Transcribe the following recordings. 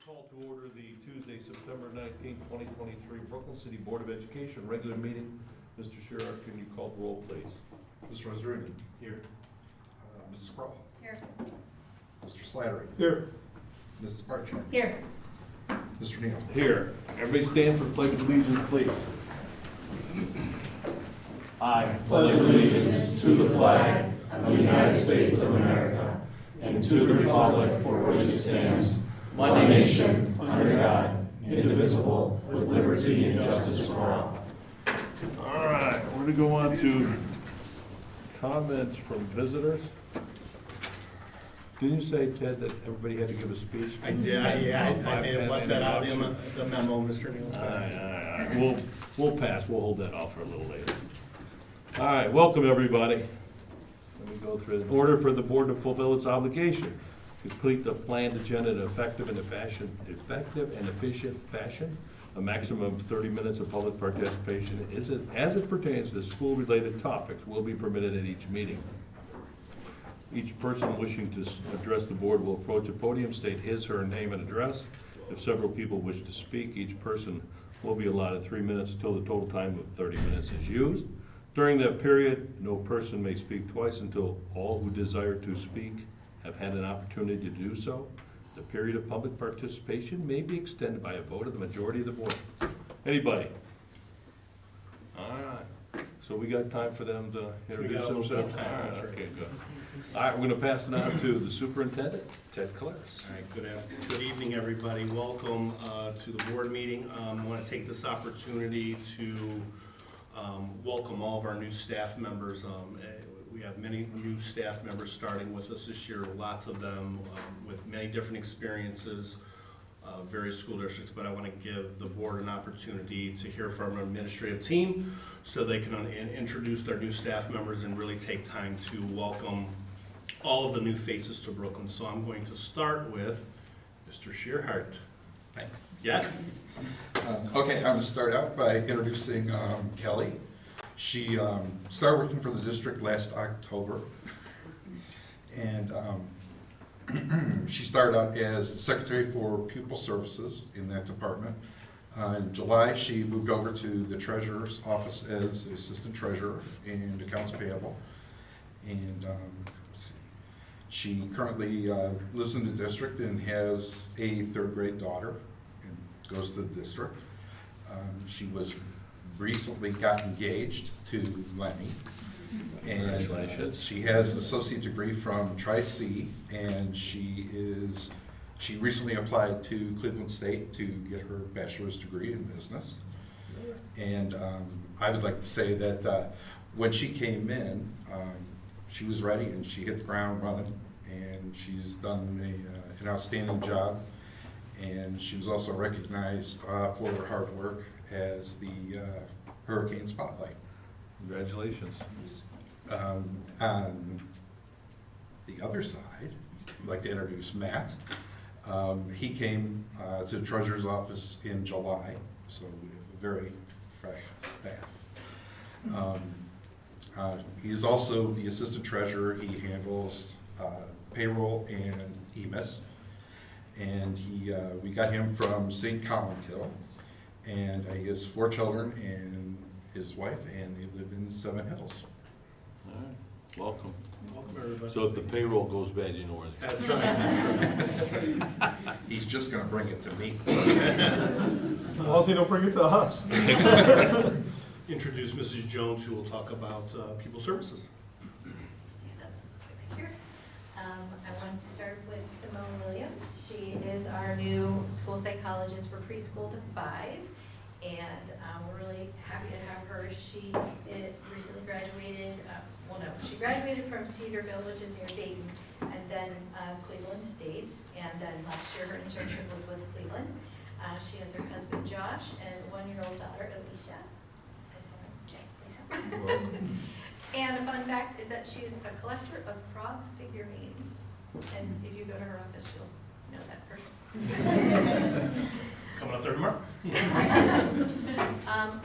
Call to order the Tuesday, September 19, 2023 Brooklyn City Board of Education regular meeting. Mr. Shearer, can you call the roll, please? Mr. Hasrouni. Here. Mrs. Krall. Here. Mr. Slattery. Here. Mrs. Bartczak. Here. Mr. Neale. Here. Everybody stand for the Pledge of Allegiance, please. I pledge allegiance to the flag of the United States of America and to the republic for which it stands, one nation, under God, indivisible, with liberty and justice for all. All right, we're going to go on to comments from visitors. Didn't you say, Ted, that everybody had to give a speech? I did, I may have left that out in the memo, Mr. Neale. All right. We'll pass, we'll hold that off for a little later. All right, welcome, everybody. Let me go through. In order for the board to fulfill its obligation, complete the planned agenda in an effective and efficient fashion, a maximum of 30 minutes of public participation as it pertains to school-related topics will be permitted at each meeting. Each person wishing to address the board will approach a podium, state his or her name and address. If several people wish to speak, each person will be allotted 3 minutes until the total time of 30 minutes is used. During that period, no person may speak twice until all who desire to speak have had an opportunity to do so. The period of public participation may be extended by a vote of the majority of the board. Anybody? All right, so we got time for them to introduce got a little bit of themselves? time, All right, that's right. okay, good. All right, we're gonna pass it on to the superintendent, Ted Polaris. All right, good evening, everybody. Welcome to the board meeting. I want to take this opportunity to welcome all of our new staff members. We have many new staff members starting with us this year, lots of them with many different experiences, various school districts, but I want to give the board an opportunity to hear from our administrative team so they can introduce their new staff members and really take time to welcome all of the new faces to Brooklyn. So I'm going to start with Mr. Shearhart. Thanks. Yes? Okay, I'm going to start out by introducing Kelly. She started working for the district last October, and she started out as the secretary for pupil services in that department. In July, she moved over to the treasurer's office as assistant treasurer and accounts payable. And let's see. She currently lives in the district and has a third grade daughter and goes to the district. She was recently got engaged to Lenny. And Congratulations. she has an associate degree from Tri-C, and she recently applied to Cleveland State to get her bachelor's degree in business. And I would like to say that when she came in, she was ready and she hit the ground running, and she's done an outstanding job. And she was also recognized for her hard work as the Hurricane Spotlight. Congratulations. On the other side, I'd like to introduce Matt. He came to the treasurer's office in July, so we have a very fresh staff. He is also the assistant treasurer. He handles payroll and EMIS. And we got him from St. Columkill, and he has 4 children and his wife, and they live in Seven Hills. All right, welcome. Welcome, everybody. So if the payroll goes bad, you know where they That's right, that's right. He's just gonna bring it to me. As long as they don't bring it to us. Introduce Mrs. Jones, who will talk about pupil services. I want to start with Simone Williams. She is our new school psychologist for preschool to 5, and we're really happy to have her. She recently graduated, she graduated from Cedarville, which is near Dayton, and then Cleveland State, and then last year her internship was with Cleveland. She has her husband Josh and 1-year-old daughter Alicia. And a fun fact is that she's a collector of frog figurines. And if you go to her office, you'll know that person. Coming up there tomorrow.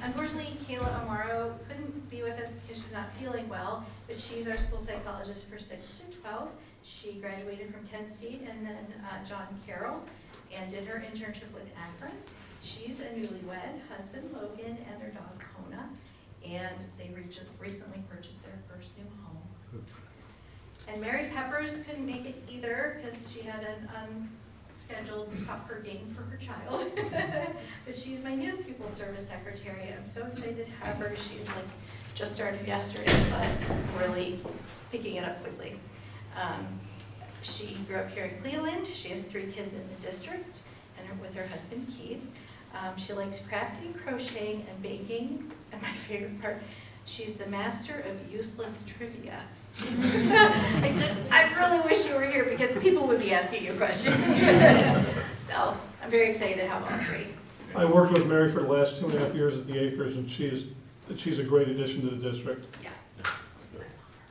Unfortunately, Kayla Amaro couldn't be with us because she's not feeling well, but she's our school psychologist for 6 to 12. She graduated from Kent State and then John Carroll. and did her internship with Akron. She's a newlywed, husband Logan and their dog Kona, and they recently purchased their first new home. And Mary Peppers couldn't make it either because she had an unscheduled soccer game for her child. But she's my new pupil service secretary. I'm so excited to have her. She's like just started yesterday, but really picking it up quickly. She grew up here in Cleveland. She has 3 kids in the district, and with her husband Keith. She likes crafting, crocheting, and baking. And my favorite part, she's the master of useless trivia. I said, I really wish you were here because people would be asking you questions. So I'm very excited to have all 3. I worked with Mary for the last 2.5 years at the Acres, and she's a great addition to the district. Yeah.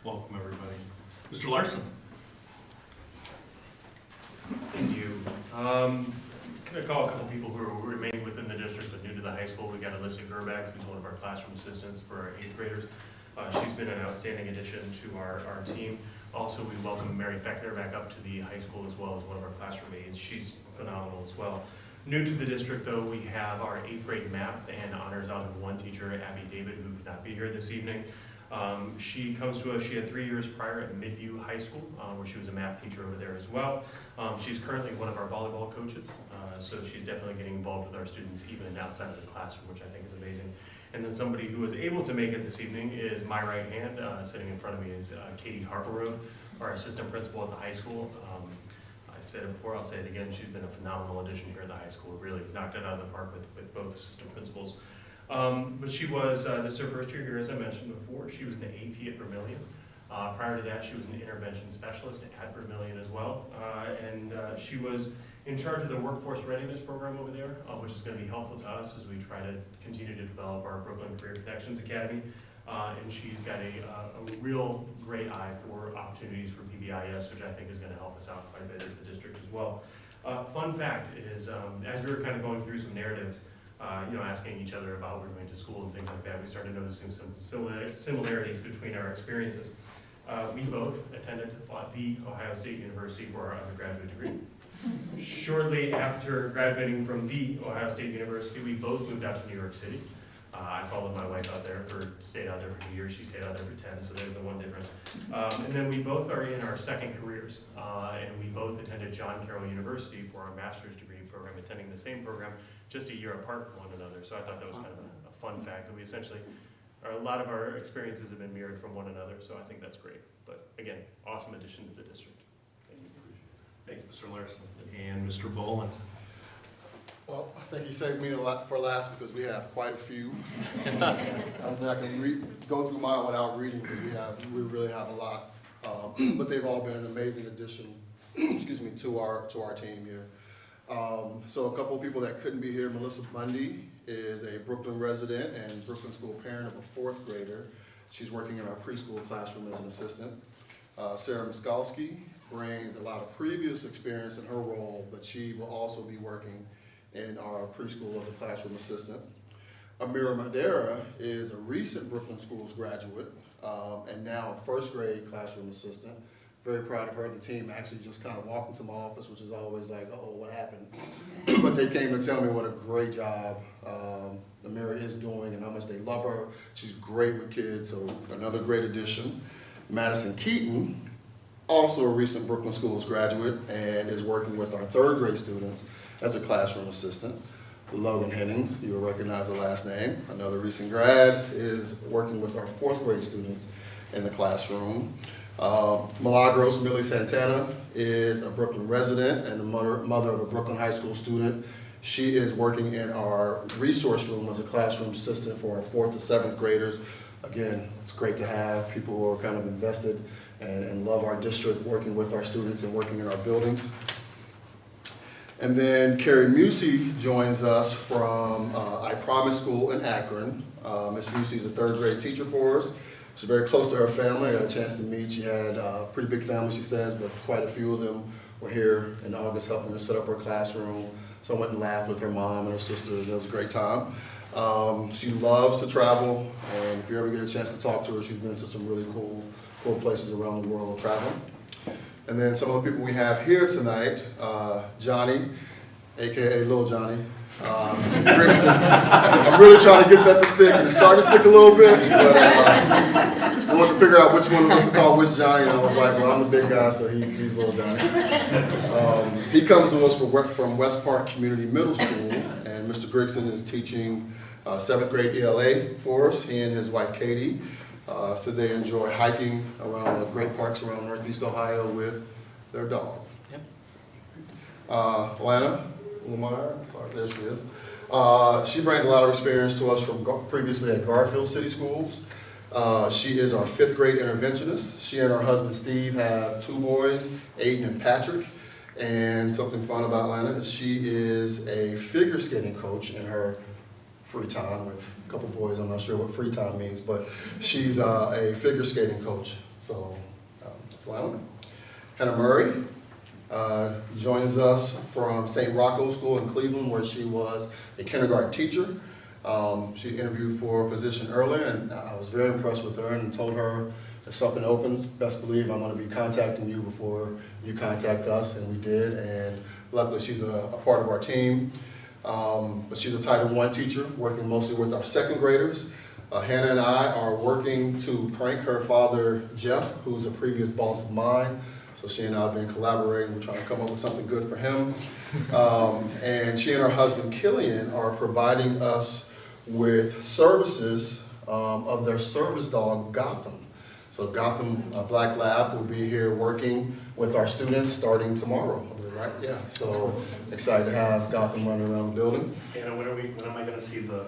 Welcome, everybody. Mr. Larson? Thank you. I'm gonna call a couple people who are remaining within the district but new to the high school. We got Alyssa Gerbeck, who's one of our classroom assistants for our 8th graders. She's been an outstanding addition to our team. Also, we welcome Mary Feckner back up to the high school as well as one of our classroom aides. She's phenomenal as well. New to the district, though, we have our 8th grade math and honors algebra 1 teacher, Abby David, who could not be here this evening. She comes to us, she had 3 years prior at Midview High School, where she was a math teacher over there as well. She's currently one of our volleyball coaches, so she's definitely getting involved with our students even outside of the classroom, which I think is amazing. And then somebody who was able to make it this evening is my right hand. Sitting in front of me is Katie Harperode, our assistant principal at the high school. I said it before, I'll say it again, she's been a phenomenal addition here at the high school, really knocked it out of the park with both assistant principals. But she was, this is her first year here, as I mentioned before. She was the AP at Vermilion. Prior to that, she was an intervention specialist at Vermilion as well. And she was in charge of the workforce readiness program over there, which is going to be helpful to us as we try to continue to develop our Brooklyn Career Connections Academy. And she's got a real great eye for opportunities for PBIS, which I think is going to help us out quite a bit as a district as well. Fun fact is, as we were kind of going through some narratives, asking each other about where we went to school and things like that, we started noticing some similarities between our experiences. We both attended the Ohio State University for our undergraduate degree. Shortly after graduating from the Ohio State University, we both moved out to New York City. I followed my wife out there stayed out there for 2 years. She stayed out there for 10, so there's the one difference. And then we both are in our second careers, and we both attended John Carroll University for our master's degree program, attending the same program, just a year apart from one another. So I thought that was kind of a fun fact that we essentially, a lot of our experiences have been mirrored from one another, so I think that's great. But again, awesome addition to the district. Thank you. Thank you, Mr. Larson. And Mr. Boland? Well, I think he saved me a lot for last because we have quite a few. I don't think I can go through mine without reading because we really have a lot. But they've all been an amazing addition, excuse me, to our team here. So a couple of people that couldn't be here. Melissa Bundy is a Brooklyn resident and Brooklyn school parent of a 4th grader. She's working in our preschool classroom as an assistant. Sarah Miskalski brings a lot of previous experience in her role, but she will also be working in our preschool as a classroom assistant. Amira Madera is a recent Brooklyn Schools graduate and now a 1st grade classroom assistant. Very proud of her. The team actually just kind of walked into my office, which is always like, oh, what happened? But they came to tell me what a great job Amira is doing and how much they love her. She's great with kids, so another great addition. Madison Keaton, also a recent Brooklyn Schools graduate and is working with our 3rd grade students as a classroom assistant. Logan Hennings, you will recognize the last name, another recent grad, is working with our 4th grade students in the classroom. Milagros Millie Santana is a Brooklyn resident and the mother of a Brooklyn high school student. She is working in our resource room as a classroom assistant for our 4th to 7th graders. Again, it's great to have people who are kind of invested and love our district, working with our students and working in our buildings. And then Carrie Musey joins us from I Promise School in Akron. Miss Musey's a 3rd grade teacher for us. She's very close to her family. I got a chance to meet. She had a pretty big family, she says, but quite a few of them were here in August helping her set up her classroom. So I went and laughed with her mom and her sisters. It was a great time. She loves to travel, and if you ever get a chance to talk to her, she's been to some really cool places around the world traveling. And then some of the people we have here tonight, Johnny AKA Little Johnny. Grigson. I'm really trying to get that to stick, and it's starting to stick a little bit, but I wanted to figure out which one of us to call which Johnny, and I was like, well, I'm the big guy, so he's Little Johnny. He comes to us from West Park Community Middle School, and Mr. Grigson is teaching 7th grade ELA for us. He and his wife Katie said they enjoy hiking around the great parks around Northeast Ohio with their dog. Lana Lamar, sorry, there she is. She brings a lot of experience to us from previously at Garfield City Schools. She is our 5th grade interventionist. She and her husband Steve have 2 boys, Aiden and Patrick. And something fun about Lana is she is a figure skating coach in her free time with a couple boys. I'm not sure what free time means, but she's a figure skating coach. So that's Lana. Hannah Murray joins us from St. Rocco School in Cleveland, where she was a kindergarten teacher. She interviewed for a position earlier, and I was very impressed with her and told her if something opens, best believe I'm going to be contacting you before you contact us, and we did. And luckily she's a part of our team. But she's a Title I teacher, working mostly with our 2nd graders. Hannah and I are working to prank her father, Jeff, who's a previous boss of mine. So she and I have been collaborating. We're trying to come up with something good for him. And she and her husband, Killian, are providing us with services of their service dog, Gotham. So Gotham Black Lab will be here working with our students starting tomorrow, right? Yeah, so excited to have Gotham running around the building. Anna, when am I gonna see the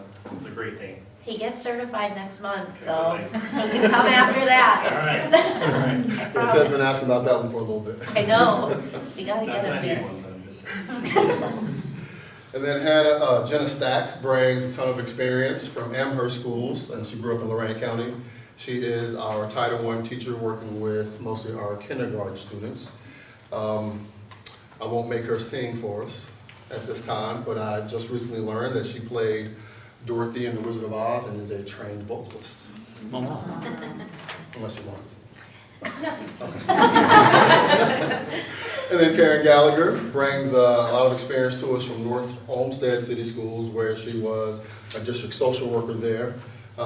great thing? He gets certified next month, so he can come after that. All right. Yeah, Ted's been asking about that one for a little bit. I know, we gotta Not get that I him need here. one, but I'm just saying. And then Jenna Stack brings a ton of experience from Amherst schools, and she grew up in Lorain County. She is our Title I teacher working with mostly our kindergarten students. I won't make her sing for us at this time, but I just recently learned that she played Dorothy in The Wizard of Oz and is a trained vocalist. Unless she wants to sing. And then Karen Gallagher brings a lot of experience to us from North Olmsted City Schools, where she was a district social worker there.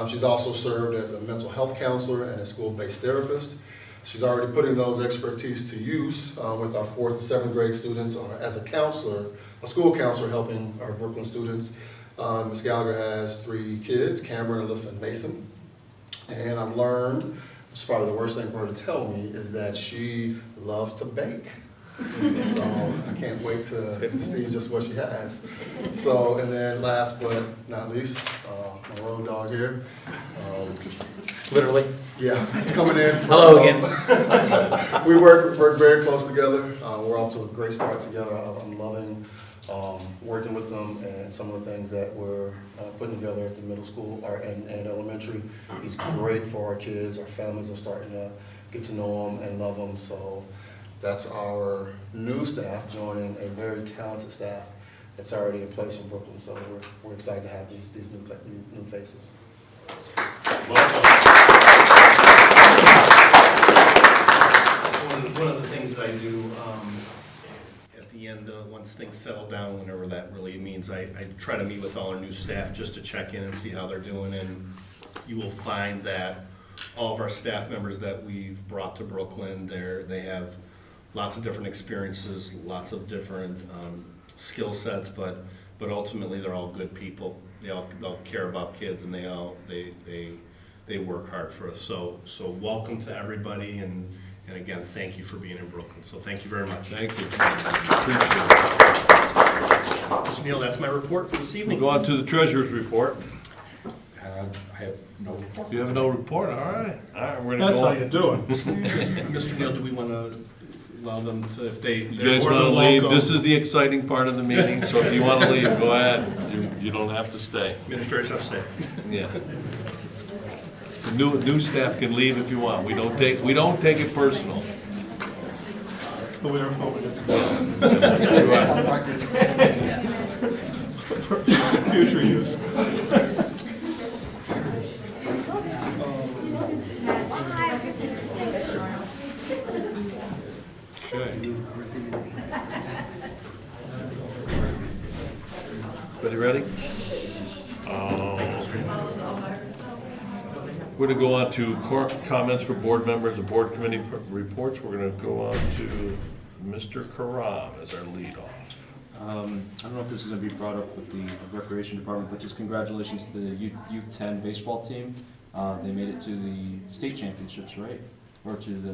She's also served as a mental health counselor and a school-based therapist. She's already putting those expertise to use with our 4th and 7th grade students as a counselor, a school counselor helping our Brooklyn students. Ms. Gallagher has 3 kids, Cameron, Alyssa, and Mason. And I've learned, which is probably the worst thing for her to tell me, is that she loves to bake. So I can't wait to see just what she has. So, and then last but not least, my road dog here. Literally. Yeah, coming in from. Hello again. We work very close together. We're off to a great start together. I'm loving working with them and some of the things that we're putting together at the middle school and elementary. He's great for our kids. Our families are starting to get to know him and love him. So that's our new staff joining a very talented staff that's already in place in Brooklyn. So we're excited to have these new faces. One of the things that I do at the end, once things settle down, whenever that really means, I try to meet with all our new staff just to check in and see how they're doing. And you will find that all of our staff members that we've brought to Brooklyn, they have lots of different experiences, lots of different skill sets, but ultimately they're all good people. They'll care about kids, and they work hard for us. So welcome to everybody, and again, thank you for being in Brooklyn. So thank you very much. Thank you. Mr. Neale, that's my report for this evening. We'll go on to the treasurer's report. I have no report. You have no report, all right. All right, we're gonna That's go how on. you do it. Mr. Neale, do we want to allow them to, if they? You guys want to leave? This is the exciting part of the meeting, so if you want to leave, go ahead. You don't have to stay. Administrators have to stay. Yeah. The new staff can leave if you want. We don't take it personal. But we are filming it. For future use. Okay. Everybody ready? We're gonna go on to comments for board members and board committee reports. We're gonna go on to Mr. Karam as our lead off. I don't know if this is going to be brought up with the recreation department, but just congratulations to the U10 baseball team. They made it to the state championships, right? Or to the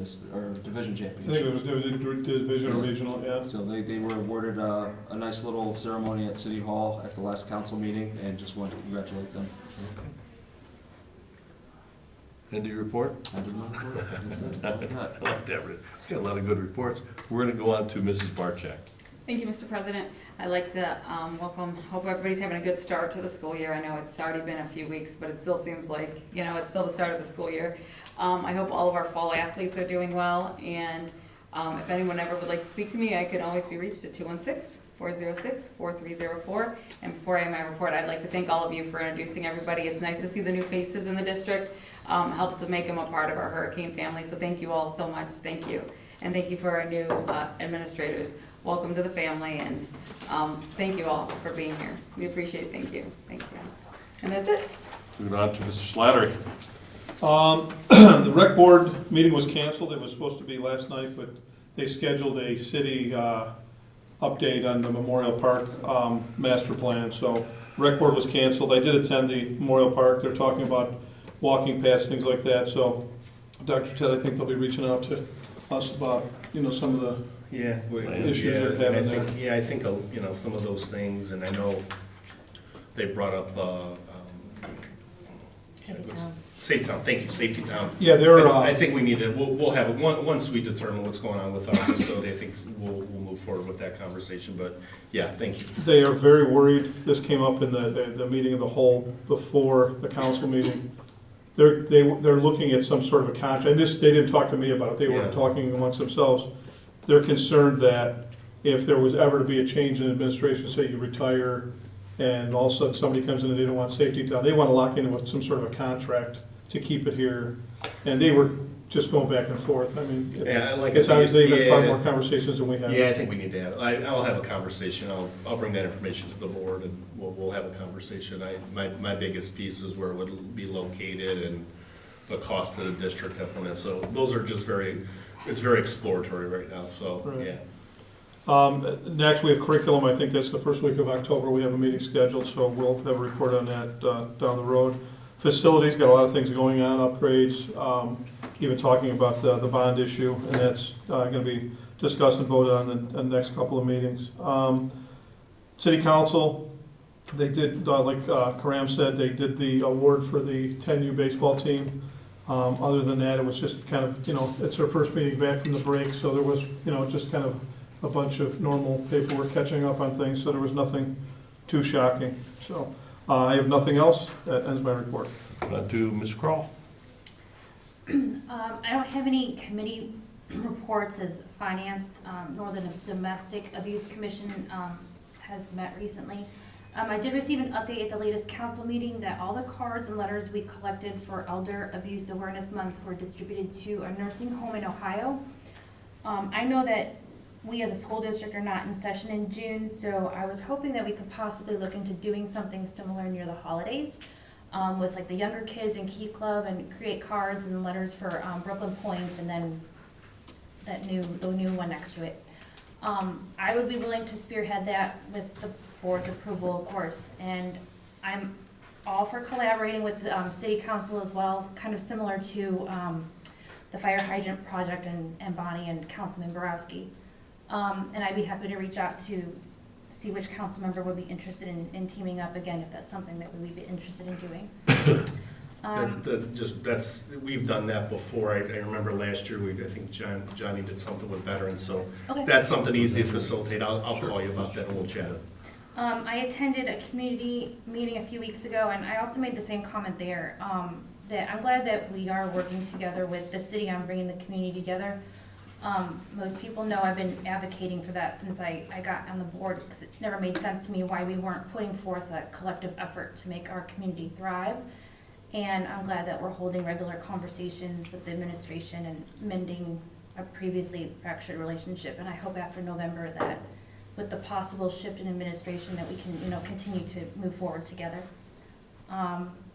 division I think championships. it was division or regional, yeah. So they were awarded a nice little ceremony at City Hall at the last council meeting, and just wanted to congratulate them. End of your report? I did not report. That's it. I like that. Got a lot of good reports. We're gonna go on to Mrs. Bartczak. Thank you, Mr. President. I'd like to hope everybody's having a good start to the school year. I know it's already been a few weeks, but it still seems like, it's still the start of the school year. I hope all of our fall athletes are doing well, and if anyone ever would like to speak to me, I can always be reached at 216-406-4304. And before I end my report, I'd like to thank all of you for introducing everybody. It's nice to see the new faces in the district, helped to make them a part of our hurricane family, so thank you all so much. Thank you. And thank you for our new administrators. Welcome to the family, and thank you all for being here. We appreciate it. Thank you. Thank you. And that's it. Moving on to Mr. Slattery. The rec board meeting was canceled. It was supposed to be last night, but they scheduled a city update on the Memorial Park master plan. So rec board was canceled. I did attend the Memorial Park. They're talking about walking paths, things like that. So Dr. Ted, I think they'll be reaching out to us about, some of the issues they're having there. I think, some of those things, and I know they brought up, Safe Town, thank you, Safety Town. Yeah, they're. I think we need to, we'll have it, once we determine what's going on with our facility, I think we'll move forward with that conversation, but, yeah, thank you. They are very worried. This came up in the meeting of the whole before the council meeting. They're looking at some sort of a contract, and they didn't talk to me about it, they were Yeah. talking amongst themselves. They're concerned that if there was ever to be a change in administration, say you retire, and all of a sudden somebody comes in and they don't want safety down, they want to lock in with some sort of a contract to keep it here. And they were just going back and forth, I mean, it's obviously been far more conversations than we have. Yeah, I think we need to have, I'll have a conversation, I'll bring that information to the board, and we'll have a conversation. My biggest piece is where it would be located and the cost to the district implement, so those are just it's very exploratory right now, so, Right. yeah. Next, we have curriculum, I think that's the first week of October, we have a meeting scheduled, so we'll have a report on that down the road. Facilities, got a lot of things going on, upgrades, even talking about the bond issue, and that's gonna be discussed and voted on in the next couple of meetings. City Council, they did, like Karam said, they did the award for the 10U baseball team. Other than that, it was just kind of, it's our first meeting back from the break, so there was, just kind of a bunch of normal paperwork catching up on things, so there was nothing too shocking. So I have nothing else. That ends my report. On to Ms. Krall. I don't have any committee reports as finance, nor the Domestic Abuse Commission has met recently. I did receive an update at the latest council meeting that all the cards and letters we collected for Elder Abuse Awareness Month were distributed to a nursing home in Ohio. I know that we as a school district are not in session in June, so I was hoping that we could possibly look into doing something similar near the holidays with like the younger kids in Key Club, and create cards and letters for Brooklyn Points, and then the new one next to it. I would be willing to spearhead that with the board's approval, of course, and I'm all for collaborating with the city council as well, kind of similar to the fire hydrant project and Bonnie and Councilman Borowski. And I'd be happy to reach out to see which council member would be interested in teaming up again, if that's something that we'd be interested in doing. We've done that before. I remember last year, I think Johnny did something with veterans, so Okay. that's something easy to facilitate. I'll call you about that and we'll chat. I attended a community meeting a few weeks ago, and I also made the same comment there, that I'm glad that we are working together with the city on bringing the community together. Most people know I've been advocating for that since I got on the board, because it never made sense to me why we weren't putting forth a collective effort to make our community thrive. And I'm glad that we're holding regular conversations with the administration and mending a previously fractured relationship. And I hope after November that with the possible shift in administration that we can, continue to move forward together.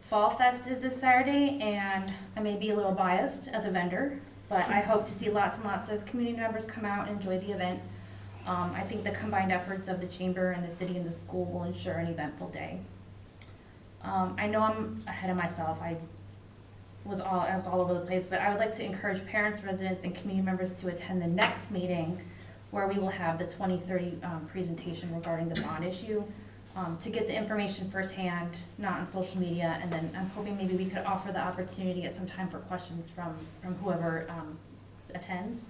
Fall Fest is this Saturday, and I may be a little biased as a vendor, but I hope to see lots and lots of community members come out and enjoy the event. I think the combined efforts of the chamber and the city and the school will ensure an eventful day. I know I'm ahead of myself. I was all over the place, but I would like to encourage parents, residents, and community members to attend the next meeting where we will have the 2030 presentation regarding the bond issue, to get the information firsthand, not on social media, and then I'm hoping maybe we could offer the opportunity at some time for questions from whoever attends.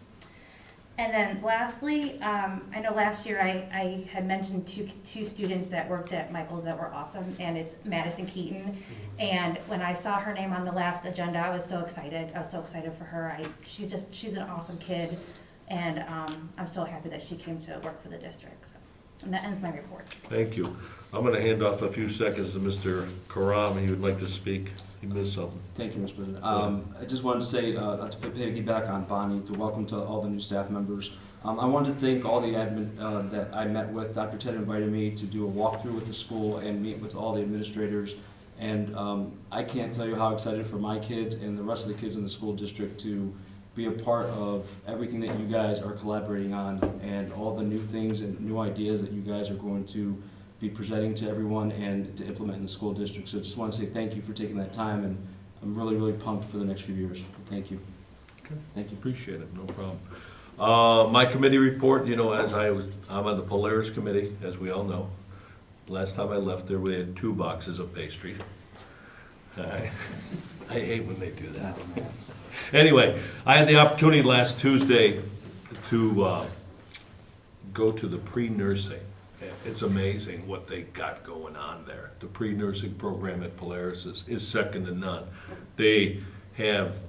And then lastly, I know last year I had mentioned two students that worked at Michael's that were awesome, and it's Madison Keaton. And when I saw her name on the last agenda, I was so excited. I was so excited for her. She's an awesome kid, and I'm so happy that she came to work for the district. So, and that ends my report. Thank you. I'm gonna hand off a few seconds to Mr. Karam, he would like to speak. He missed something. Thank you, Mr. President. I just wanted to say, to piggyback on Bonnie, to welcome to all the new staff members. I wanted to thank all the admin that I met with. Dr. Ted invited me to do a walkthrough with the school and meet with all the administrators. And I can't tell you how excited for my kids and the rest of the kids in the school district to be a part of everything that you guys are collaborating on and all the new things and new ideas that you guys are going to be presenting to everyone and to implement in the school district. So just want to say thank you for taking that time, and I'm really, really pumped for the next few years. Thank you. Okay. Thank you. Appreciate it, no problem. My committee report, I'm on the Polaris committee, as we all know. Last time I left there, we had 2 boxes of pastry. I hate when they do that. Anyway, I had the opportunity last Tuesday to go to the pre-nursing. It's amazing what they got going on there. The pre-nursing program at Polaris is second to none. They have,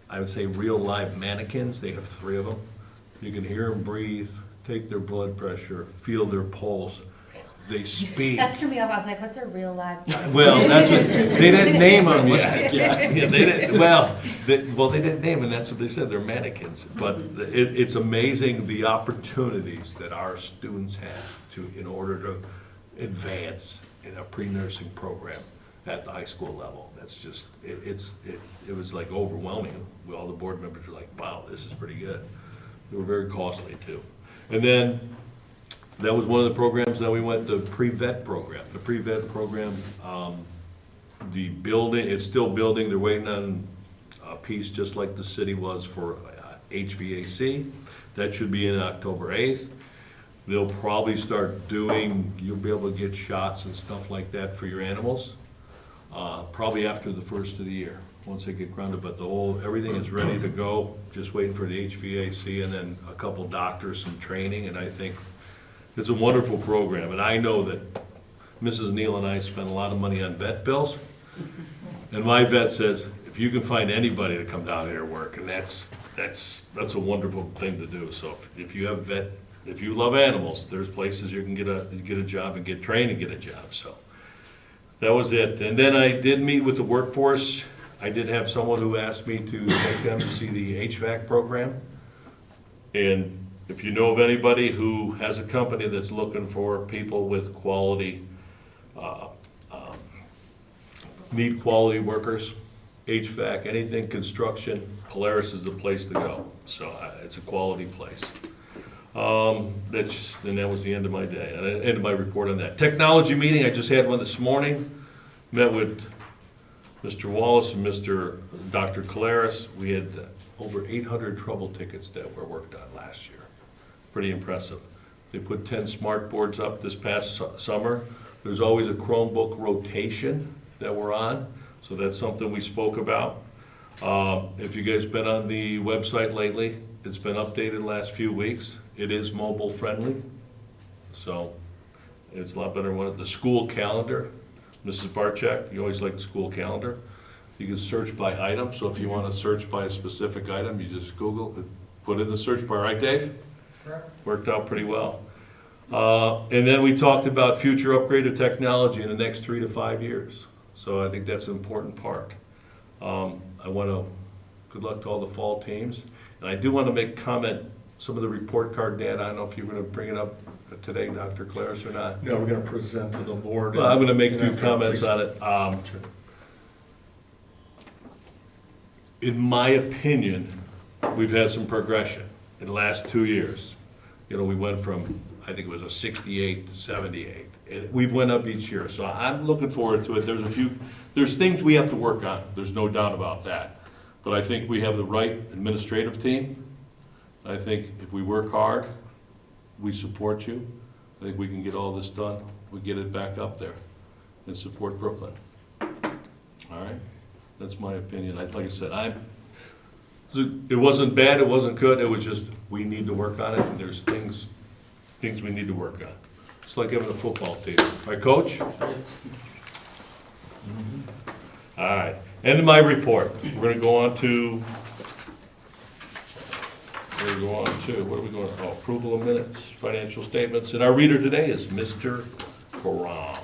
I would say, real live mannequins. They have 3 of them. You can hear them breathe, take their blood pressure, feel their pulse. They speak. That threw me off. I was like, what's a real live? Well, that's what, they didn't name them yet. Yeah, they didn't, they didn't name them, that's what they said, they're mannequins. But it's amazing the opportunities that our students have in order to advance in a pre-nursing program at the high school level. That's just, it was like overwhelming. All the board members were like, wow, this is pretty good. They were very costly too. And then, that was one of the programs that we went, the pre-vet program. The pre-vet program, the building, it's still building, they're waiting on a piece just like the city was for HVAC. That should be in October 8th. They'll probably start doing, you'll be able to get shots and stuff like that for your animals, probably after the first of the year, once they get grounded. But everything is ready to go, just waiting for the HVAC and then a couple doctors, some training, and I think it's a wonderful program, and I know that Mrs. Neale and I spend a lot of money on vet bills, and my vet says, if you can find anybody to come down here and work, and that's a wonderful thing to do. So if you love animals, there's places you can get a job and get trained and get a job. So that was it. And then I did meet with the workforce. I did have someone who asked me to take them to see the HVAC program, and if you know of anybody who has a company that's looking for people with quality, need quality workers, HVAC, anything construction, Polaris is the place to go. So it's a quality place. And that was the end of my day, end of my report on that. Technology meeting, I just had one this morning. Met with Mr. Wallace and Dr. Polaris. We had over 800 trouble tickets that were worked on last year. Pretty impressive. They put 10 smart boards up this past summer. There's always a Chromebook rotation that we're on, so that's something we spoke about. If you guys been on the website lately, it's been updated the last few weeks. It is mobile friendly, so it's a lot better than the school calendar. Mrs. Bartczak, you always like the school calendar. You can search by item, so if you want to search by a specific item, you just Google, put in the search bar, right, Dave? Worked out pretty well. And then we talked about future upgrade of technology in the next 3 to 5 years. So I think that's an important part. I want to, good luck to all the fall teams. And I do want to make comment, some of the report card data, I don't know if you're going to bring it up, today, Dr. Claris, or not? No, we're gonna present to the board. Well, I'm gonna make a and few after- comments on it. In my opinion, we've had some progression in the last 2 years. You know, we went from, I think it was a 68 to 78. And we've went up each year, so I'm looking forward to it. There's things we have to work on, there's no doubt about that. But I think we have the right administrative team. I think if we work hard, we support you. I think we can get all this done. We get it back up there and support Brooklyn. All right? That's my opinion. Like I said, it wasn't bad, it wasn't good, it was just, we need to work on it, and there's things we need to work on. It's like having a football team. Right, Coach? All right, end of my report. We're gonna go on to, what are we going to, approval of minutes, financial statements, and our reader today is Mr. Krall.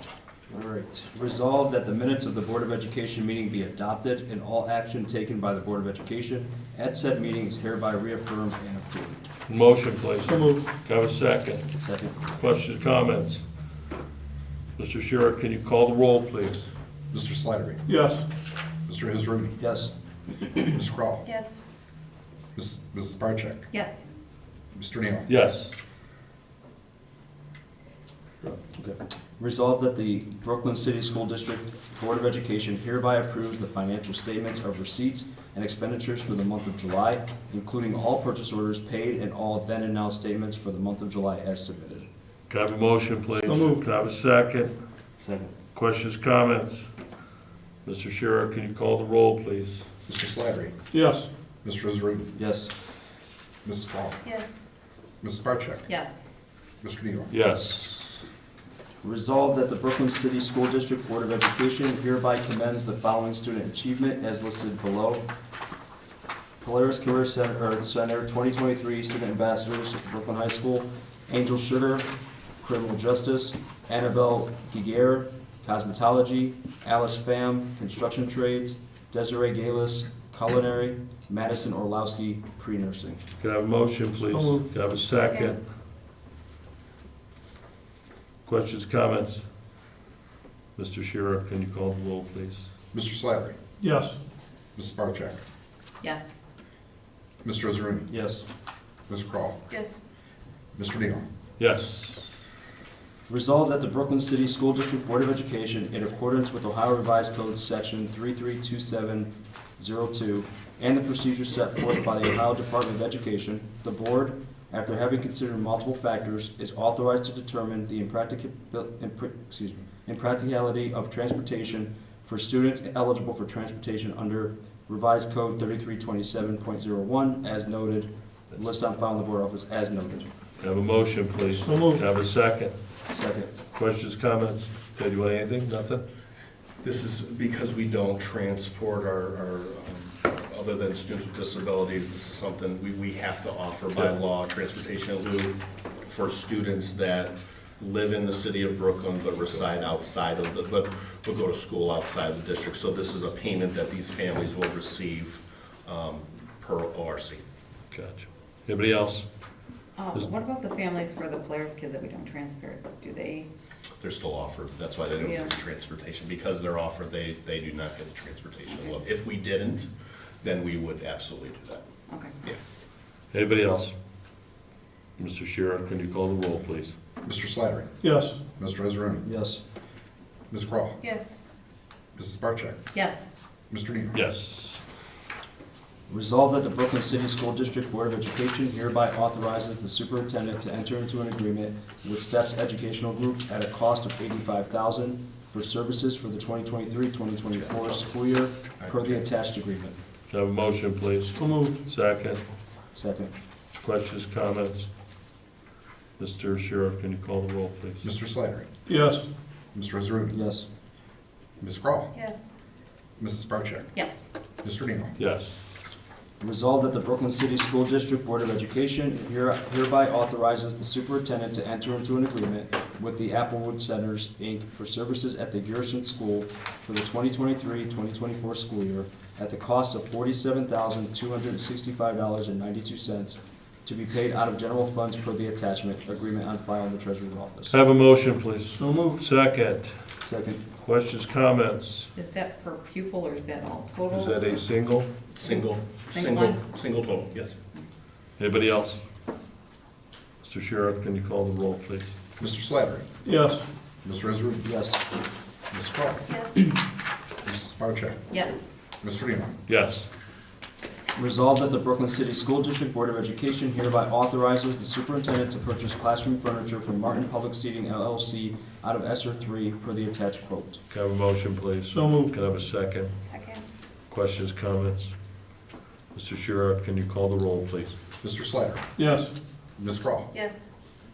All right. Resolved that the minutes of the Board of Education meeting be adopted and all action taken by the Board of Education at said meeting is hereby reaffirmed and approved. Motion, please. So moved. Can I have a second? Second. Questions, comments? Mr. Schurer, can you call the roll, please? Mr. Slattery, Yes. Mr. Hasrouni, Yes. Ms. Krall, Yes. Mrs. Bartczak, Yes. Mr. Neale. Yes. Okay. Resolved that the Brooklyn City School District Board of Education hereby approves the financial statements of receipts and expenditures for the month of July, including all purchase orders paid and all then and now statements for the month of July as submitted. Can I have a motion, please? So moved. Can I have a second? Second. Questions, comments? Mr. Schurer, can you call the roll, please? Mr. Slattery, Yes. Mr. Hasrouni, Yes. Mrs. Krall, Yes. Mrs. Bartczak, Yes. Mr. Neale. Yes. Resolved that the Brooklyn City School District Board of Education hereby commends the following student achievement as listed below. Polaris Career Center 2023 Student Ambassadors, Brooklyn High School, Angel Sugar, Criminal Justice, Annabelle Giguere, Cosmetology, Alice Pham, Construction Trades, Desiree Galis, Culinary, Madison Orlowski, Pre-Nursing. Can I have a motion, please? So moved. Can I have a second? Questions, comments? Mr. Schurer, can you call the roll, please? Mr. Slattery, Yes. Mrs. Bartczak, Yes. Mr. Hasrouni, Yes. Ms. Krall, Yes. Mr. Neale. Yes. Resolved that the Brooklyn City School District Board of Education, in accordance with Ohio Revised Code Section 332702 and the procedures set forth by the Ohio Department of Education, the board, after having considered multiple factors, is authorized to determine the impracticality of transportation for students eligible for transportation under Revised Code 3327.01 as noted, list on file in the board office as noted. Can I have a motion, please? So moved. Can I have a second? Second. Questions, comments? Ted, you want anything? Nothing? This is because we don't transport our other than students with disabilities, this is something we have to offer by law, transportation in lieu for students that live in the city of Brooklyn but reside outside of but will go to school outside the district. So this is a payment that these families will receive per ORC. Gotcha. Anybody else? What about the families for the Polaris kids that we don't transport? Do they? They're still offered, that's why they don't Yeah. get the transportation, because they're offered, they do not get the transportation. If we didn't, then we would absolutely do that. Okay. Yeah. Anybody else? Mr. Schurer, can you call the roll, please? Mr. Slattery, Yes. Mr. Hasrouni, Yes. Ms. Krall, Yes. Mrs. Bartczak, Yes. Mr. Neale. Yes. Resolved that the Brooklyn City School District Board of Education hereby authorizes the superintendent to enter into an agreement with Steps Educational Group at a cost of $85,000 for services for the 2023-2024 school year per the attached agreement. Can I have a motion, please? So moved. Second. Second. Questions, comments? Mr. Sheriff, can you call the roll, please? Mr. Slattery, Yes. Mr. Hasrouni, Yes. Ms. Krall, Yes. Mrs. Bartczak, Yes. Mr. Neale. Yes. Resolved that the Brooklyn City School District Board of Education hereby authorizes the superintendent to enter into an agreement with the Applewood Centers, Inc. for services at the Garrison School for the 2023-2024 school year at the cost of $47,265.92 to be paid out of general funds per the attachment agreement on file in the treasurer's office. Have a motion, please. So moved. Second. Second. Questions, comments? Is that per pupil or is that all total? Is that a single? Single total, yes. Anybody else? Mr. Sheriff, can you call the roll, please? Mr. Slattery? Yes. Mr. Hasrouni? Yes. Ms. Krall? Yes. Mrs. Bartczak? Yes. Mr. Neale? Yes. Resolved that the Brooklyn City School District Board of Education hereby authorizes the superintendent to purchase classroom furniture from Martin Public Seating LLC out of ESER 3 per the attached quote. Can I have a motion, please? So moved. Can I have a second? Second. Questions, comments? Mr. Sheriff, can you call the roll, please? Mr. Slattery? Yes. Ms. Krall? Yes.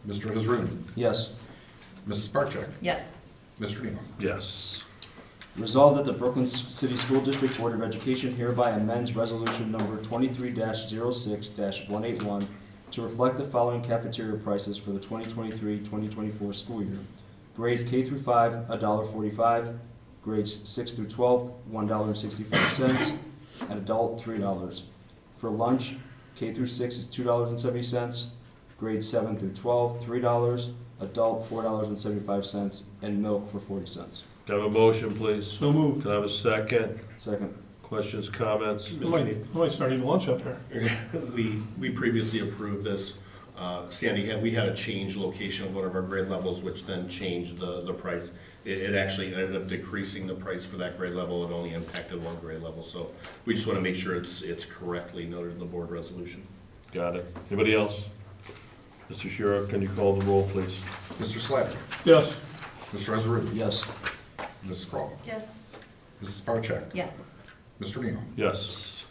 Mr. Hasrouni? Yes. Mrs. Bartczak? Yes. Mr. Neale? Yes. Resolved that the Brooklyn City School District Board of Education hereby amends resolution number 23-06-181 to reflect the following cafeteria prices for the 2023-2024 school year. Grades K through 5, $1.45. Grades 6 through 12, $1.65. And adult, $3. For lunch, K through 6 is $2.70. Grades 7 through 12, $3. Adult, $4.75. And milk for 40 cents. Can I have a motion, please? So moved. Can I have a second? Second. Questions, comments? I might start eating lunch up here. We previously approved this. Sandy, we had to change location of one of our grade levels, which then changed the price. It actually ended up decreasing the price for that grade level. It only impacted one grade level. So we just want to make sure it's correctly noted in the board resolution. Got it. Anybody else? Mr. Sheriff, can you call the roll, please? Mr. Slattery? Yes. Mr. Hasrouni? Yes. Ms. Krall? Yes. Mrs. Bartczak? Yes. Mr. Neale? Yes.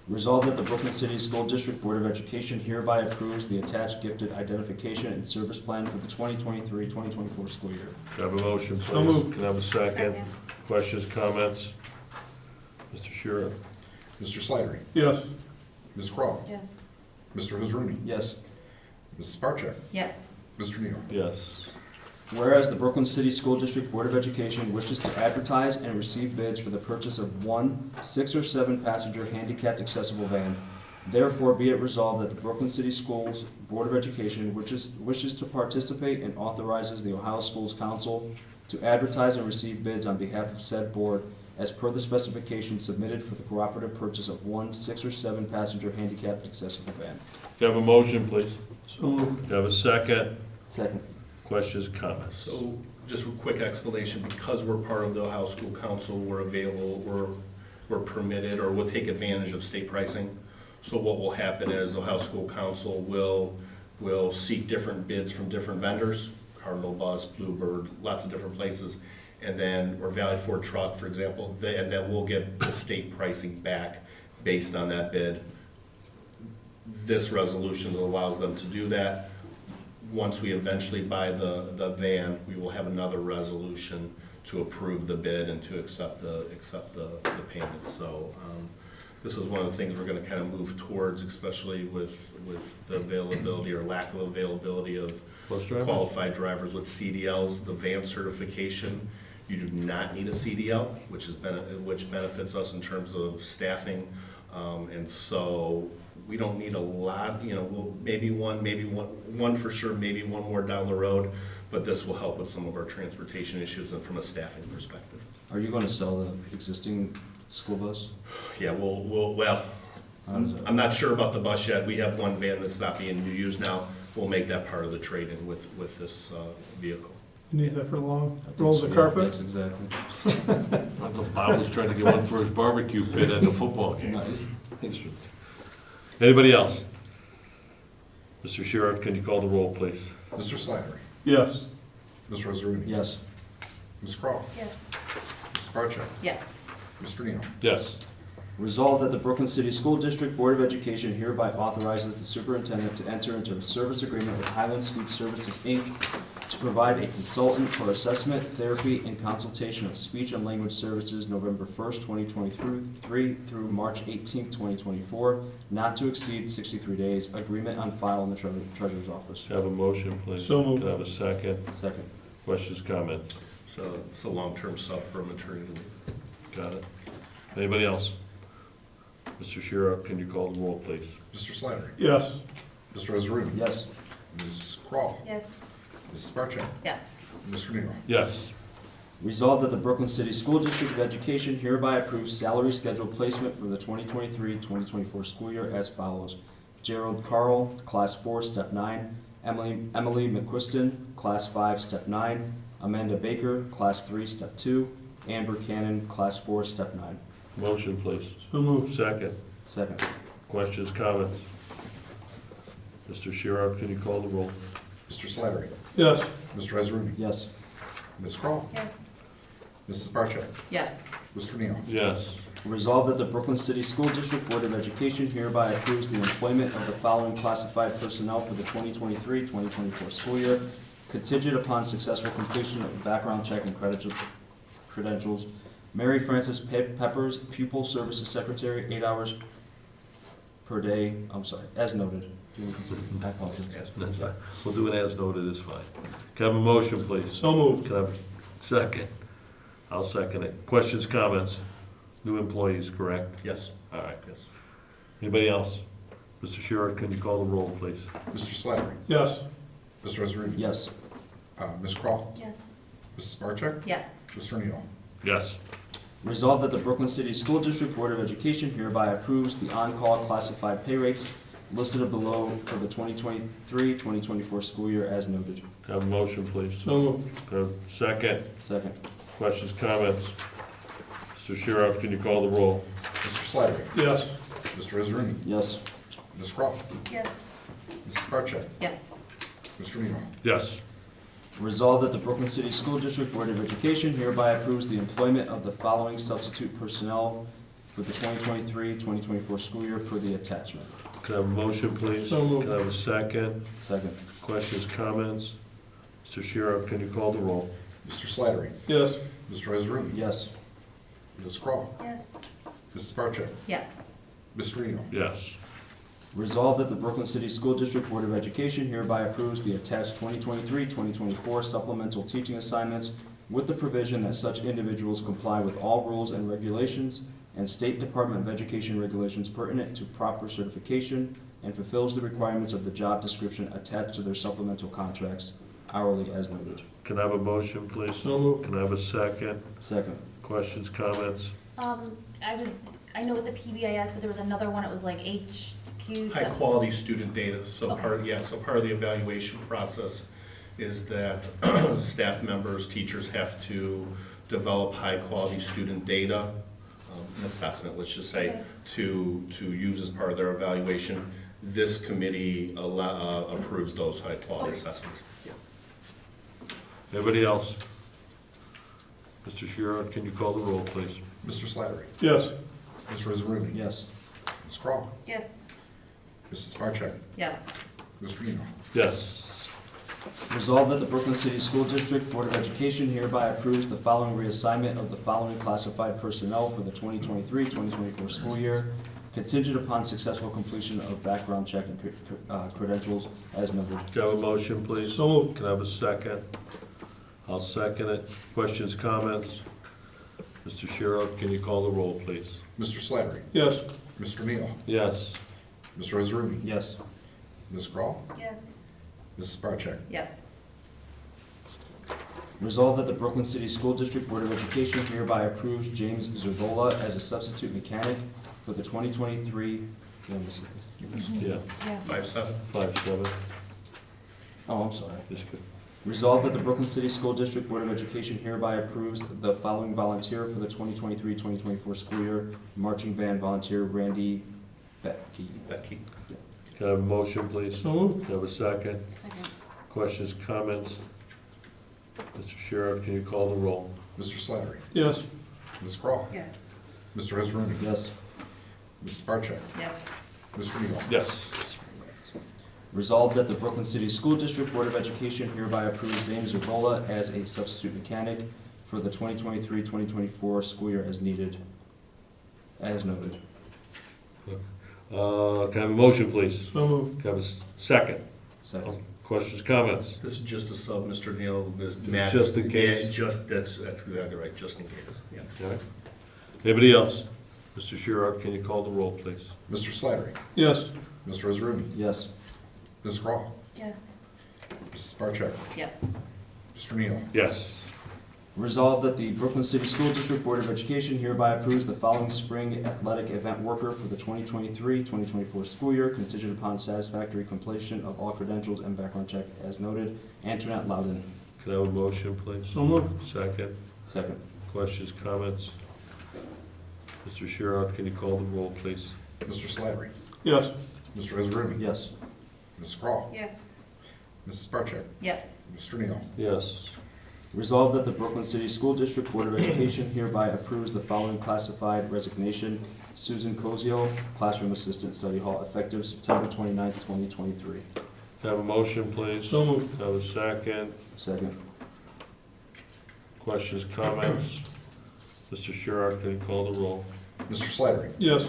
Resolved that the Brooklyn City School District Board of Education hereby approves the attached gifted identification and service plan for the 2023-2024 school year. Can I have a motion, please? So moved. Can I have a second? Second. Questions, comments? Mr. Sheriff? Mr. Slattery? Yes. Ms. Krall? Yes. Mr. Hasrouni? Yes. Mrs. Bartczak? Yes. Mr. Neale? Yes. Whereas the Brooklyn City School District Board of Education wishes to advertise and receive bids for the purchase of one 6 or 7 passenger handicapped accessible van, therefore be it resolved that the Brooklyn City Schools Board of Education wishes to participate and authorizes the Ohio Schools Council to advertise and receive bids on behalf of said board as per the specifications submitted for the cooperative purchase of one 6 or 7 passenger handicapped accessible van. Can I have a motion, please? So moved. Can I have a second? Second. Questions, comments? So just a quick explanation, because we're part of the Ohio School Council, we're available, we're permitted, or we'll take advantage of state pricing. So what will happen is Ohio School Council will seek different bids from different vendors, Cardinal Bus, Bluebird, lots of different places, and then, or Valley Ford Truck, for example, and then we'll get the state pricing back based on that bid. This resolution allows them to do that. Once we eventually buy the van, we will have another resolution to approve the bid and to accept the payment. So this is one of the things we're gonna kind of move towards, especially with the availability or lack of availability of Bus drivers? qualified drivers with CDLs, the van certification. You do not need a CDL, which benefits us in terms of staffing. And so we don't need a lot, maybe one for sure, maybe one more down the road, but this will help with some of our transportation issues and from a staffing perspective. Are you going to sell the existing school bus? Yeah, well, How does it- I'm not sure about the bus yet. We have one van that's not being used now. We'll make that part of the trade-in with this vehicle. You need that for long I think rolls so, of yeah, carpet? Yes, exactly. Uncle Bob was trying to get one for his barbecue pit at the football game. Nice. Anybody else? Mr. Sheriff, can you call the roll, please? Mr. Slattery? Yes. Mr. Hasrouni? Yes. Ms. Krall? Yes. Mrs. Bartczak? Yes. Mr. Neale? Yes. Resolved that the Brooklyn City School District Board of Education hereby authorizes the superintendent to enter into a service agreement with Highland Speech Services, Inc. to provide a consultant for assessment, therapy, and consultation of speech and language services November 1st, 2023 through March 18th, 2024, not to exceed 63 days. Agreement on file in the treasurer's office. Have a motion, please. So moved. Can I have a second? Second. Questions, comments? So it's a long-term sub for maternity leave. Got it. Anybody else? Mr. Shira, can you call the roll, please? Mr. Slattery? Yes. Mr. Hasrouni? Yes. Ms. Krall? Yes. Mrs. Bartczak? Yes. Mr. Neale? Yes. Resolved that the Brooklyn City School District of Education hereby approves salary schedule placement for the 2023-2024 school year as follows. Gerald Krall, Class 4, Step 9. Emily McQuiston, Class 5, Step 9. Amanda Baker, Class 3, Step 2. Amber Cannon, Class 4, Step 9. Motion, please. So moved. Second. Second. Questions, comments? Mr. Shira, can you call the roll? Mr. Slattery? Yes. Mr. Hasrouni? Yes. Ms. Krall? Yes. Mrs. Bartczak? Yes. Mr. Neale? Yes. Resolved that the Brooklyn City School District Board of Education hereby approves the employment of the following classified personnel for the 2023-2024 school year, contingent upon successful completion of the background check and credentials. Mary Frances Peppers, Pupil Services Secretary, 8 hours per day, as noted. I apologize. That's fine. We'll do it as noted, it's fine. Can I have a motion, please? So moved. Can I have a second? I'll second it. Questions, comments? New employees, correct? Yes. All right. Yes. Anybody else? Mr. Shira, can you call the roll, please? Mr. Slattery? Yes. Mr. Hasrouni? Yes. Ms. Krall? Yes. Mrs. Bartczak? Yes. Mr. Neale? Yes. Resolved that the Brooklyn City School District Board of Education hereby approves the on-call classified pay rates listed below for the 2023-2024 school year as noted. Can I have a motion, please? So moved. Can I have a second? Second. Questions, comments? Mr. Shira, can you call the roll? Mr. Slattery? Yes. Mr. Hasrouni? Yes. Ms. Krall? Yes. Mrs. Bartczak? Yes. Mr. Neale? Yes. Resolved that the Brooklyn City School District Board of Education hereby approves the employment of the following substitute personnel for the 2023-2024 school year per the attachment. Can I have a motion, please? So moved. Can I have a second? Second. Questions, comments? Mr. Shira, can you call the roll? Mr. Slattery? Yes. Mr. Hasrouni? Yes. Ms. Krall? Yes. Mrs. Bartczak? Yes. Mr. Neale? Yes. Resolved that the Brooklyn City School District Board of Education hereby approves the attached 2023-2024 supplemental teaching assignments with the provision that such individuals comply with all rules and regulations and State Department of Education regulations pertinent to proper certification and fulfills the requirements of the job description attached to their supplemental contracts hourly as noted. Can I have a motion, please? So moved. Can I have a second? Second. Questions, comments? I know with the PBIS, but there was another one, it was like HQ. High quality student data, so Okay. part of the evaluation process is that staff members, teachers have to develop high quality student data, an assessment, let's just say, Okay. to use as part of their evaluation. This committee approves those high quality Okay. assessments. Yeah. Anybody else? Mr. Shira, can you call the roll, please? Mr. Slattery? Yes. Mr. Hasrouni? Yes. Ms. Krall? Yes. Mrs. Bartczak? Yes. Mr. Neale? Yes. Resolved that the Brooklyn City School District Board of Education hereby approves the following reassignment of the following classified personnel for the 2023-2024 school year, contingent upon successful completion of background check and credentials as noted. Can I have a motion, please? So moved. Can I have a second? I'll second it. Questions, comments? Mr. Shira, can you call the roll, please? Mr. Slattery? Yes. Mr. Neale? Yes. Mr. Hasrouni? Yes. Ms. Krall? Yes. Mrs. Bartczak? Yes. Resolved that the Brooklyn City School District Board of Education hereby approves James Zerbola as a substitute mechanic for the 2023, Yeah. Yeah. 5-7. 5-7. oh, I'm sorry. Just good. Resolved that the Brooklyn City School District Board of Education hereby approves the following volunteer for the 2023-2024 school year, marching band volunteer Randy Becky. Becky. Can I have a motion, please? So moved. Can I have a second? Second. Questions, comments? Mr. Sheriff, can you call the roll? Mr. Slattery? Yes. Ms. Krall? Yes. Mr. Hasrouni? Yes. Mrs. Bartczak? Yes. Mr. Neale? Yes. Resolved that the Brooklyn City School District Board of Education hereby approves James Zerbola as a substitute mechanic for the 2023-2024 school year as needed, as noted. Can I have a motion, please? So moved. Can I have a second? Second. Questions, comments? This is just a sub, Mr. Neale. Matt's- Just in case. Yeah, that's exactly right, just in case, yeah. All right. Anybody else? Mr. Sherrod, can you call the roll, please? Mr. Slattery, Yes. Mr. Hasrouni, Yes. Ms. Krall, Yes. Mrs. Bartczak, Yes. Mr. Neale. Yes. Resolved that the Brooklyn City School District Board of Education hereby approves the following spring athletic event worker for the 2023-2024 school year, contingent upon satisfactory completion of all credentials and background check as noted. Antoinette Loudon. Can I have a motion, please? So moved. Second. Second. Questions, comments? Mr. Sherrod, can you call the roll, please? Mr. Slattery, Yes. Mr. Hasrouni, Yes. Ms. Krall, Yes. Mrs. Bartczak, Yes. Mr. Neale. Yes. Resolved that the Brooklyn City School District Board of Education hereby approves the following classified resignation. Susan Cozio, classroom assistant, study hall, effective September 29th, 2023. Can I have a motion, please? So moved. Can I have a second? Second. Questions, comments? Mr. Sherrod, can you call the roll? Mr. Slattery, Yes.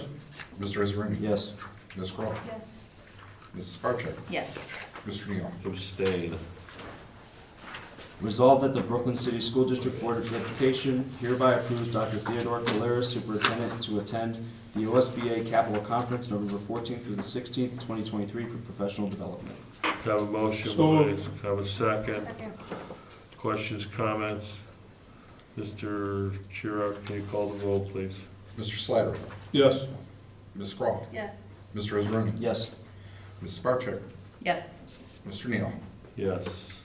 Mr. Hasrouni, Yes. Ms. Krall, Yes. Mrs. Bartczak, Yes. Mr. Neale. Abstain. Resolved that the Brooklyn City School District Board of Education hereby approves Dr. Theodore Polaris, Superintendent, to attend the OSBA Capital Conference November 14th through the 16th, 2023 for professional development. Can I have a motion, So moved. please? Can I have a second? Second. Questions, comments? Mr. Sherrod, can you call the roll, please? Mr. Slattery, Yes. Ms. Krall, Yes. Mr. Hasrouni, Yes. Mrs. Bartczak, Yes. Mr. Neale. Yes.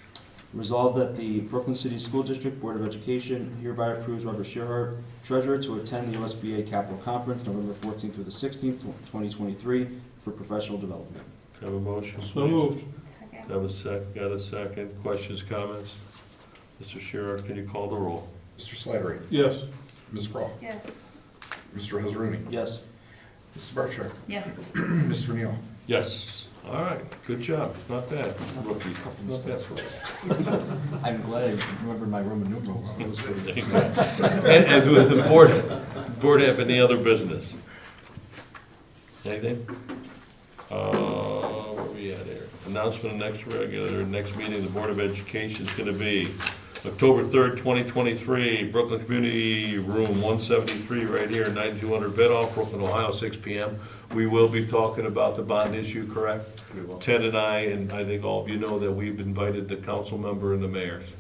Resolved that the Brooklyn City School District Board of Education hereby approves Robert Shearhart, Treasurer, to attend the OSBA Capital Conference November 14th through the 16th, 2023 for professional development. Can I have a motion, please? So moved. Second. Can I have a sec, got a second? Questions, comments? Mr. Sherrod, can you call the roll? Mr. Slattery, Yes. Ms. Krall, Yes. Mr. Hasrouni, Yes. Mrs. Bartczak, Yes. Mr. Neale. Yes. All right, good job. Not bad, rookie. Not bad. I'm glad I remembered my Roman numerals. That was pretty good. And with the board have any other business? Anything? Where we at here? Announcement of next meeting of the Board of Education is gonna be October 3rd, 2023, Brooklyn Community Room 173, right here, 9200 Bidoff, Brooklyn, Ohio, 6 PM. We will be talking about the bond issue, correct? Ted and I think all of you know that we've invited the council member and the mayors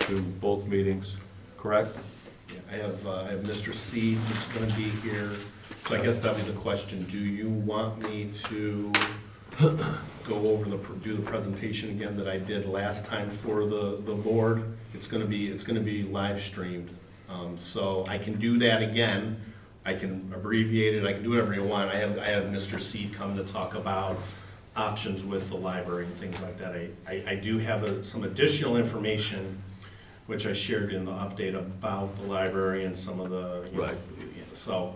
to both meetings, correct? I have Mr. C who's gonna be here, so I guess that'd be the question, do you want me to go over do the presentation again that I did last time for the board? It's gonna be live streamed, so I can do that again, I can abbreviate it, I can do whatever you want. I have Mr. C come to talk about options with the library and things like that. I do have some additional information which I shared in the update about the library and some of the, you know, Right. so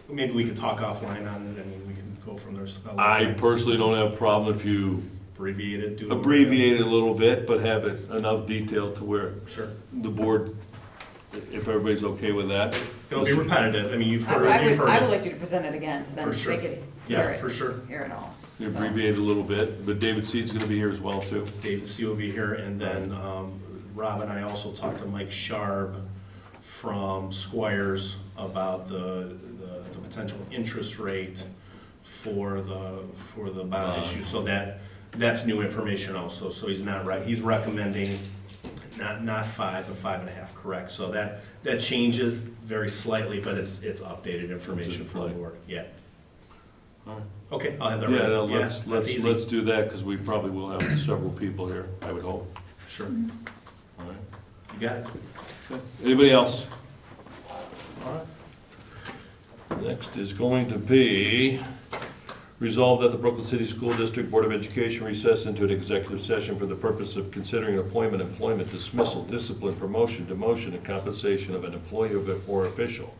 maybe we could talk offline on it, and we can go from there. I personally don't have a problem if you Abbreviate it, do it. abbreviate it a little bit, but have it enough detail to where Sure. the board, if everybody's okay with that. It'll be repetitive, I mean, you've I heard it, you've would heard it. like you to present it again, so then For sure. they could hear Yeah, it. for sure. Hear it all. You So- abbreviate a little bit, but David Seed's gonna be here as well, too. David C. will be here, and then Rob and I also talked to Mike Sharb from Squires about the potential interest rate for the bond issue, so that's new information also, so he's recommending not 5, but 5.5, correct, so that changes very slightly, but it's updated information for the board, yeah. All right. Okay, I'll have that Yeah, ready. no, That's let's easy. do that, because we probably will have several people here, I would hope. Sure, All right. you got it. Anybody else? All right. Next is going to be resolved that the Brooklyn City School District Board of Education recess into an executive session for the purpose of considering appointment, employment, dismissal, discipline, promotion, demotion, and compensation of an employee or official,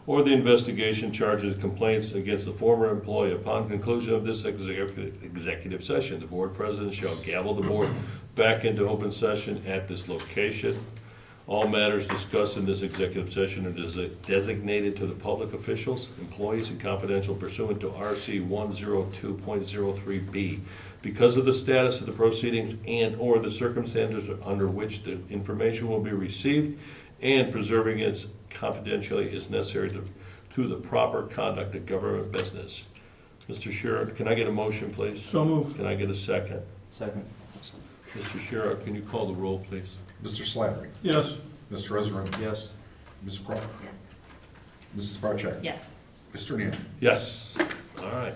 or the investigation, charges, complaints against the former employee. Upon conclusion of this executive session, the board president shall gavel the board back into open session at this location. All matters discussed in this executive session are designated to the public officials, employees, and confidential pursuant to RC 102.03B. Because of the status of the proceedings and/or the circumstances under which the information will be received, and preserving its confidentiality is necessary to the proper conduct of government business. Mr. Shearer, can I get a motion, please? So moved. Can I get a second? Second. Mr. Shearer, can you call the roll, please? Mr. Slattery, Yes. Mr. Hasrouni, Yes. Ms. Krall, Yes. Mrs. Bartczak, Yes. Mr. Neale. Yes. All right.